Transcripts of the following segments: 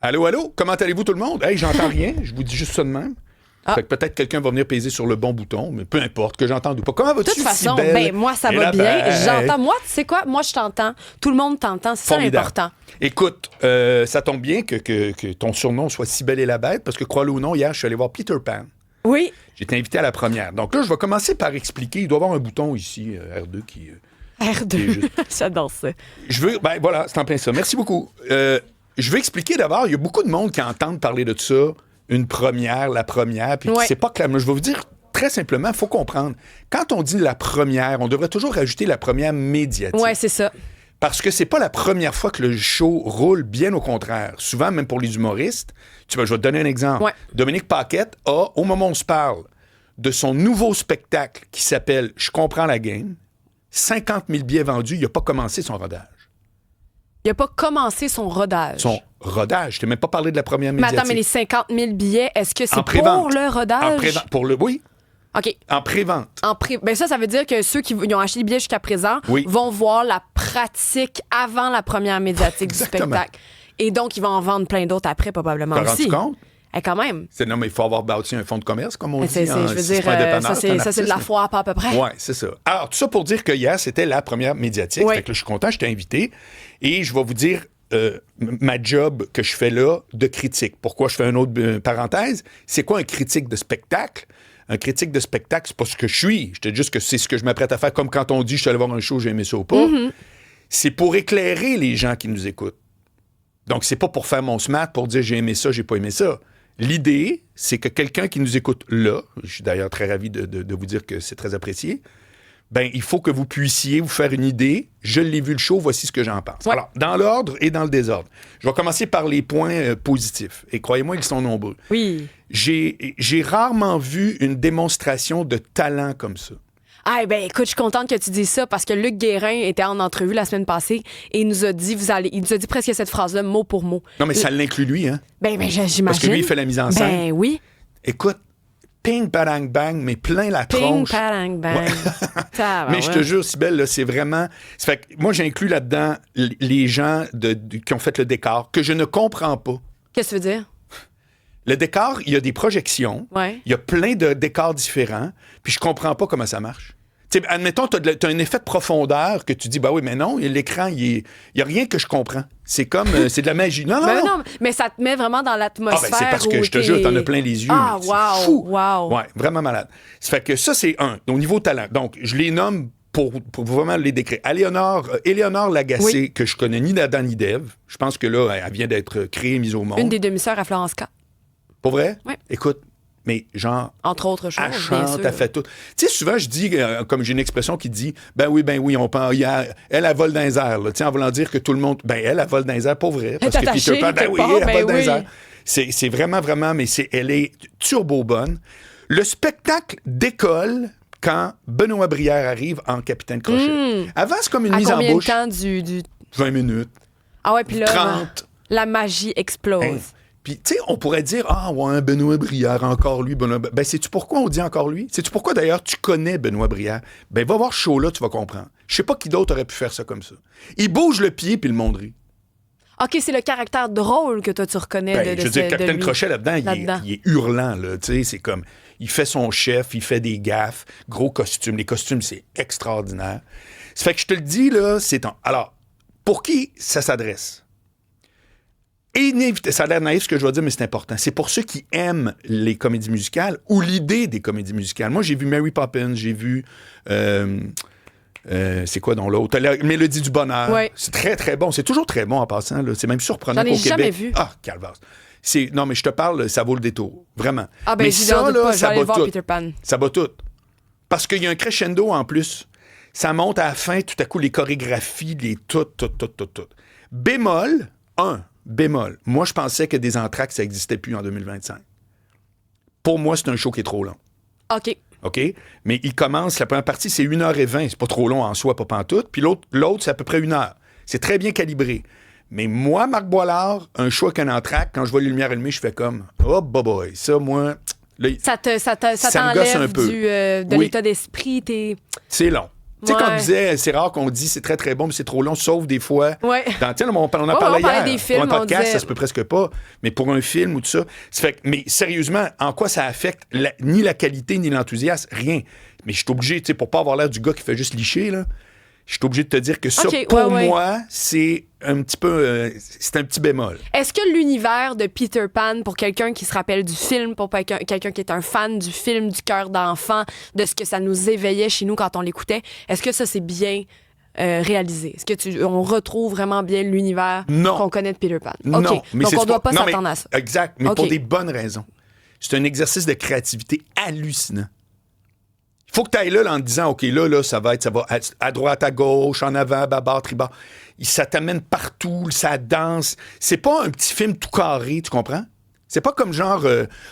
Allô, allô? Comment allez-vous tout le monde? Hey, j'entends rien. Je vous dis juste ça de même. Fait que peut-être quelqu'un va venir peser sur le bon bouton, mais peu importe que j'entende ou pas. Comment vas-tu, De toute façon, Cybèle? moi, ça Et va la bien. bête? J'entends. Moi, tu sais quoi? Moi, je t'entends. Tout le monde t'entend. C'est ça Formidable. l'important. Écoute, ça tombe bien que ton surnom soit Cybèle et la bête, parce que, crois-le ou non, hier, je suis allé voir Peter Pan. Oui. J'ai été invité à la première. Donc là, je vais commencer par expliquer. Il doit y avoir un bouton ici, R2, qui est R2. juste- J'adore ça. Je veux... Ben voilà, c'est en plein ça. Merci beaucoup. Je veux expliquer d'abord, il y a beaucoup de monde qui entendent parler de ça, une première, la première, puis Ouais. c'est pas clair. Mais je vais vous dire très simplement, il faut comprendre. Quand on dit la première, on devrait toujours rajouter la première médiatique. Ouais, c'est ça. Parce que c'est pas la première fois que le show roule, bien au contraire. Souvent, même pour les humoristes, je vais te donner un exemple. Ouais. Dominique Paquette a, au moment où on se parle, de son nouveau spectacle qui s'appelle « Je comprends la game », 50 000 billets vendus, il n'a pas commencé son rodage. Il n'a pas commencé son rodage. Son rodage, je t'ai même pas parlé de la première Mais médiatique. attends, mais les 50 000 billets, est-ce que c'est En pré-vente. pour le rodage? En pré-vente. Oui, OK. en pré-vente. Ben ça veut dire que ceux qui ils ont acheté les billets jusqu'à présent Oui. vont voir la pratique avant la première médiatique du Exactement. spectacle. Et donc, ils vont en vendre plein d'autres après, probablement T'as aussi. rendu compte? Eh, quand même. Non, mais il faut avoir bâti un fonds de commerce, comme on dit. Je veux Si c'est dire, pas un dépanneur, ça, c'est un c'est de la artiste, foire, pas à peu près. Oui, c'est ça. Alors, tout ça pour dire que hier, c'était la première médiatique. Oui. Fait que là, je suis content, je t'ai invité. Et je vais vous dire ma job que je fais là de critique. Pourquoi je fais une autre parenthèse? C'est quoi un critique de spectacle? Un critique de spectacle, c'est pas ce que je suis. Je te dis juste que c'est ce que je m'apprête à faire, comme quand on dit je suis allé voir un show, j'ai aimé ça ou pas. C'est pour éclairer les gens qui nous écoutent. Donc, c'est pas pour faire mon smart, pour dire j'ai aimé ça, j'ai pas aimé ça. L'idée, c'est que quelqu'un qui nous écoute là, je suis d'ailleurs très ravi de vous dire que c'est très apprécié, ben il faut que vous puissiez vous faire une idée. Je l'ai vu le show, voici ce que j'en pense. Ouais. Alors, dans l'ordre et dans le désordre. Je vais commencer par les points positifs. Et croyez-moi, ils sont nombreux. Oui. J'ai rarement vu une démonstration de talent comme ça. Ah, ben écoute, je suis contente que tu dises ça parce que Luc Guérin était en entrevue la semaine passée et il nous a dit, il nous a dit presque cette phrase-là, mot pour mot. Non, mais ça l'inclut lui, hein? Ben j'imagine. Parce que lui, il fait la mise en scène. Ben oui. Écoute, ping, padang, bang, mais plein la Ping, tronche. padang, bang. Mais je te jure, Cybèle, là, c'est vraiment... Ça fait que moi, j'inclus là-dedans les gens qui ont fait le décor, que je ne comprends pas. Qu'est-ce que tu veux dire? Le décor, il y a des projections, Ouais. il y a plein de décors différents, puis je comprends pas comment ça marche. T'sais, admettons, t'as un effet de profondeur que tu dis, bah oui, mais non, l'écran, il y a rien que je comprends. C'est comme, c'est de la magie. Non, non, Ben non. non, mais ça te met vraiment dans Ah, l'atmosphère. ben, c'est parce que où je te jure, t'en as plein les yeux. Ah, mais c'est wow, fou. wow. Ouais, vraiment malade. Ça fait que ça, c'est un, au niveau talent. Donc, je les nomme pour vraiment les décrire. Éléonore Lagacé, Oui. que je connais ni d'Adam ni d'Ève. Je pense que là, elle vient d'être créée, mise au monde. Une des demi-sœurs à Florence K. Pour vrai? Ouais. Écoute, mais genre, Entre autres choses, elle bien chante, sûr. elle fait tout. Tu sais, souvent, je dis, comme j'ai une expression qui dit, ben oui, on pense, elle vole dans les airs, là, tu sais, en voulant dire que tout le monde, ben elle vole dans les airs, pour vrai. Parce Elle est que attachée Peter Pan, ben quelque oui, part, elle ben vole dans les oui. airs. C'est vraiment, mais elle est turbo bonne. Le spectacle décolle quand Benoît Brière arrive en Capitaine Crochet. Avant, c'est comme une À mise en combien de bouche. temps du... 20 minutes, Ah ouais, puis là, 30. la magie explose. Hein. Puis, tu sais, on pourrait dire, ah, ouais, Benoît Brière, encore lui, Benoît. Ben, sais-tu pourquoi on dit encore lui? Sais-tu pourquoi, d'ailleurs, tu connais Benoît Brière? Ben, va voir ce show-là, tu vas comprendre. Je sais pas qui d'autre aurait pu faire ça comme ça. Il bouge le pied, puis le monde rit. OK, c'est le caractère drôle que toi, tu reconnais Ben, de je veux dire, de Capitaine lui. Crochet, là-dedans, il est hurlant, là. Tu sais, c'est comme, il fait son chef, il fait des gaffes, gros costumes. Les costumes, c'est extraordinaire. Ça fait que je te le dis, là, c'est... Alors, pour qui ça s'adresse? Ça a l'air naïf ce que je vais dire, mais c'est important. C'est pour ceux qui aiment les comédies musicales ou l'idée des comédies musicales. Moi, j'ai vu Mary Poppins, j'ai vu... c'est quoi dans l'autre? La Mélodie du bonheur. Ouais. C'est très, très bon. C'est toujours très bon en passant. Là. C'est même surprenant J'en ai qu'au Québec... jamais vu. Ah, calvasse. Non, mais je te parle, ça vaut le détour. Vraiment. Ah ben, mais j'y ça, doute là, pas, je vais ça aller bat voir tout. Peter Pan. Ça bat tout. Parce qu'il y a un crescendo en plus. Ça monte à la fin, tout à coup, les chorégraphies, tout. Bémol, bémol. Moi, je pensais que des entractes, ça n'existait plus en 2025. Pour moi, c'est un show qui est trop long. OK. OK? Mais il commence, la première partie, c'est 1h20. C'est pas trop long en soi, pas pantoute. Puis l'autre, c'est à peu près 1 heure. C'est très bien calibré. Mais moi, Marc Boilard, un show avec un entracte, quand je vois les lumières allumées, je fais comme, oh, boy, ça, moi... Là, Ça me gosse un t'enlève peu. de Oui. l'état d'esprit. C'est long. Tu sais, Ouais. quand on disait, c'est rare qu'on dit c'est très, très bon, mais c'est trop long, sauf des fois. Ouais. On en parlait on hier. parlait des films, pour un on podcast, disait- ça se peut presque pas. Mais pour un film ou tout ça. Mais sérieusement, en quoi ça affecte ni la qualité, ni l'enthousiasme? Rien. Mais je suis obligé, tu sais, pour pas avoir l'air du gars qui fait juste licher, là, je suis obligé de te dire que ça, Ok, pour ouais. moi, c'est un petit peu. C'est un petit bémol. Est-ce que l'univers de Peter Pan, pour quelqu'un qui se rappelle du film, pour quelqu'un qui est un fan du film, du cœur d'enfant, de ce que ça nous éveillait chez nous quand on l'écoutait, est-ce que ça, c'est bien réalisé? Est-ce que on retrouve vraiment bien l'univers Non. qu'on connaît de Peter Pan? Non, OK. mais Donc, c'est on doit pas non, s'attendre mais- à ça. Exact, mais OK. pour des bonnes raisons. C'est un exercice de créativité hallucinant. Il faut que tu ailles là en te disant, OK, là, ça va à droite, à gauche, en avant, bas, tribord. Ça t'amène partout, ça danse. C'est pas un petit film tout carré, tu comprends? C'est pas comme genre,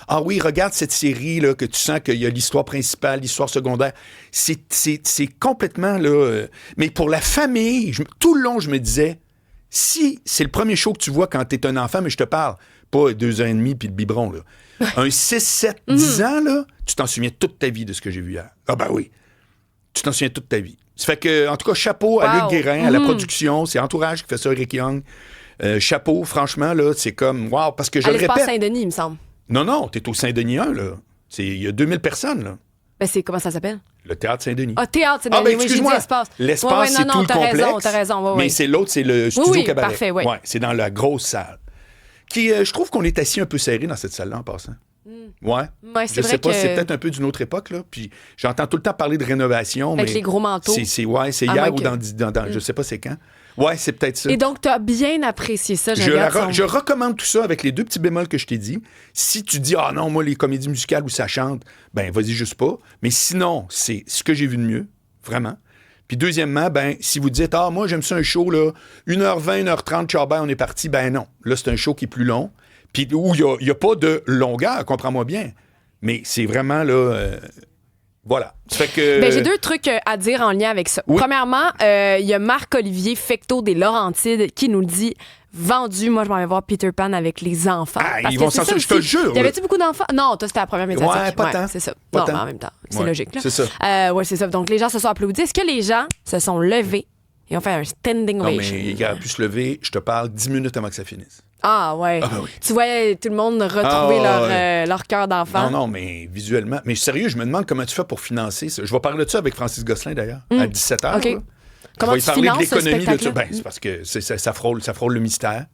ah oui, regarde cette série, là, que tu sens qu'il y a l'histoire principale, l'histoire secondaire. C'est complètement, là... mais pour la famille, tout le long, je me disais, si c'est le premier show que tu vois quand t'es un enfant, mais je te parle, pas 2 ans et demi puis le biberon, là. Un 6, 7, 10 ans, là, tu t'en souviens toute ta vie de ce que j'ai vu hier. Ah ben oui. Tu t'en souviens toute ta vie. Ça fait que, en tout cas, chapeau à Luc Guérin, à la production, c'est Entourage qui fait ça, Eric Young. Chapeau, franchement, là, c'est comme, wow, parce que je À le l'espace répète. Saint-Denis, il me semble. Non, t'es au Saint-Denis 1, là. Il y a 2000 personnes, là. Ben, comment ça s'appelle? Le théâtre Saint-Denis. Ah, théâtre, c'est Ah, ben, oui, j'ai dit excuse-moi. espace. L'espace, c'est non, tout le t'as complexe. raison, t'as raison. Ouais, mais ouais. c'est l'autre, c'est le studio oui, cabaret. parfait, ouais. C'est dans la grosse salle. Je trouve qu'on est assis un peu serré dans cette salle-là, en passant. Ouais. Ouais, c'est Je vrai sais pas, que- c'est peut-être un peu d'une autre époque, là. Puis j'entends tout le temps parler de rénovation. Avec mais les gros manteaux. C'est À hier moins ou que- dans je sais pas c'est quand. Ouais, c'est peut-être ça. Et donc, t'as bien apprécié ça. Je recommande tout ça avec les 2 petits bémols que je t'ai dit. Si tu dis, ah non, moi, les comédies musicales où ça chante, ben, vas-y juste pas. Mais sinon, c'est ce que j'ai vu de mieux, vraiment. Puis deuxièmement, ben, si vous dites, ah, moi, j'aime ça un show, là, 1h20, 1h30, ciao, ben, on est parti, ben non. Là, c'est un show qui est plus long. Puis où il n'y a pas de longueur, comprends-moi bien. Mais c'est vraiment, là, voilà. Ça fait que... Ben, j'ai 2 trucs à dire en lien avec ça. Oui. Premièrement, il y a Marc-Olivier Fecteau des Laurentides qui nous le dit. Vendu, moi je m'en vais voir Peter Pan avec les enfants. Ah, Parce ils que vont c'est s'en ça sortir, je te aussi. jure, Y avait-tu beaucoup d'enfants? Non, toi c'était la première médiatique. Ouais, pas tant. C'est ça. Pas non, tant. mais en même temps, c'est Ouais, logique. Là. c'est ça. Ouais, c'est ça. Donc les gens se sont applaudis. Est-ce que les gens se sont levés et ont fait un standing Non, ovation? mais il aurait pu se lever, je te parle 10 minutes avant que ça finisse. Ah ouais. Ah, ben oui. Tu voyais tout le monde retrouver Ah, leur cœur d'enfant. Non, mais visuellement. Mais sérieux, je me demande comment tu fais pour financer ça. Je vais parler de ça avec Francis Gosselin, d'ailleurs, à 17h. OK. Là. Comment je vais tu parler de finances ce l'économie de ça. spectacle-là? Ben, c'est parce que ça frôle le mystère.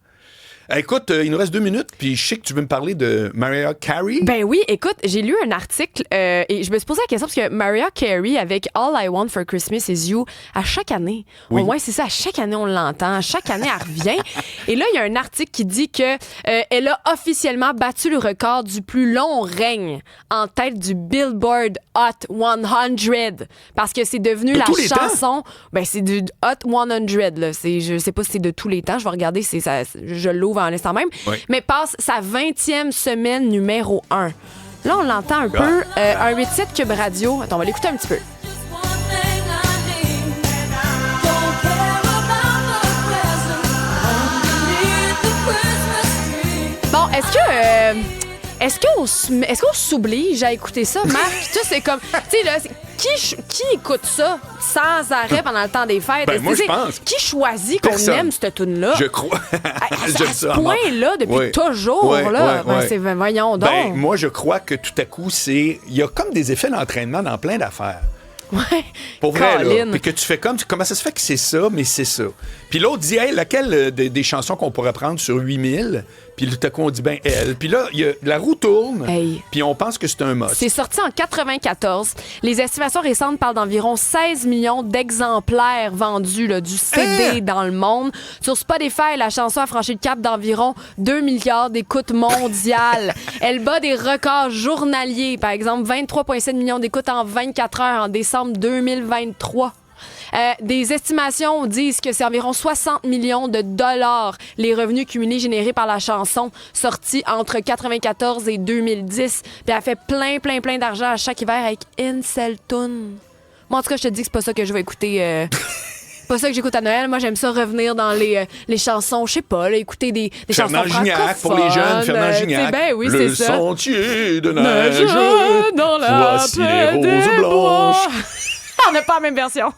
Écoute, il nous reste 2 minutes, puis je sais que tu veux me parler de Mariah Carey. Ben oui, écoute, j'ai lu un article et je me suis posé la question parce que Mariah Carey avec All I Want for Christmas Is You, à chaque année, Oui. au moins c'est ça, à chaque année on l'entend, à chaque année elle revient. Et là, il y a un article qui dit que elle a officiellement battu le record du plus long règne en tête du Billboard Hot 100 parce que c'est devenu De la tous les temps? chanson. Ben c'est du Hot 100 là. Je sais pas si c'est de tous les temps. Je vais regarder, je l'ouvre en l'instant même. Oui. Mais passe sa 20e semaine numéro 1. Là, on l'entend un peu. Un 8-7 Cube Radio. Attends, on va l'écouter un petit peu. Bon, est-ce qu'on s'oblige à écouter ça, Marc? Tu sais, c'est comme... Tu sais, là, qui écoute ça sans arrêt pendant le temps des fêtes? Ben, moi, Tu sais, je pense. Qui choisit qu'on Personne. aime cette tune-là? Je crois. À J'aime ce ça. à mort. point-là, depuis Oui. toujours, Ouais, là. ouais, ouais. Voyons donc. Ben, moi, je crois que tout à coup, il y a comme des effets d'entraînement dans plein d'affaires. Ouais. Pour vrai, là. Colin. Puis que tu fais comment ça se fait que c'est ça, mais c'est ça. Puis l'autre dit, hey, laquelle des chansons qu'on pourrait prendre sur 8000? Puis tout à coup, on dit, ben, elle. Puis là, la roue tourne, Hey. puis on pense que c'est un must. C'est sorti en 94. Les estimations récentes parlent d'environ 16 millions d'exemplaires vendus là, du CD dans le monde. Sur Spotify, la chanson a franchi le cap d'environ 2 milliards d'écoutes mondiales. Elle bat des records journaliers. Par exemple, 23,7 millions d'écoutes en 24 heures en décembre 2023. Des estimations disent que c'est environ 60 millions de dollars les revenus cumulés générés par la chanson sortie entre 94 et 2010. Puis elle fait plein d'argent à chaque hiver avec une seule toune. Moi, en tout cas, je te dis que c'est pas ça que je vais écouter. C'est pas ça que j'écoute à Noël. Moi, j'aime ça revenir dans les chansons, je sais pas, là, écouter des chansons Fernand francophones. Gignac, pour les jeunes, Fernand Gignac. Ben oui, le c'est ça. sentier de neige, Neige dans la voici les plaie roses des blanches. bois. On n'a pas la même version.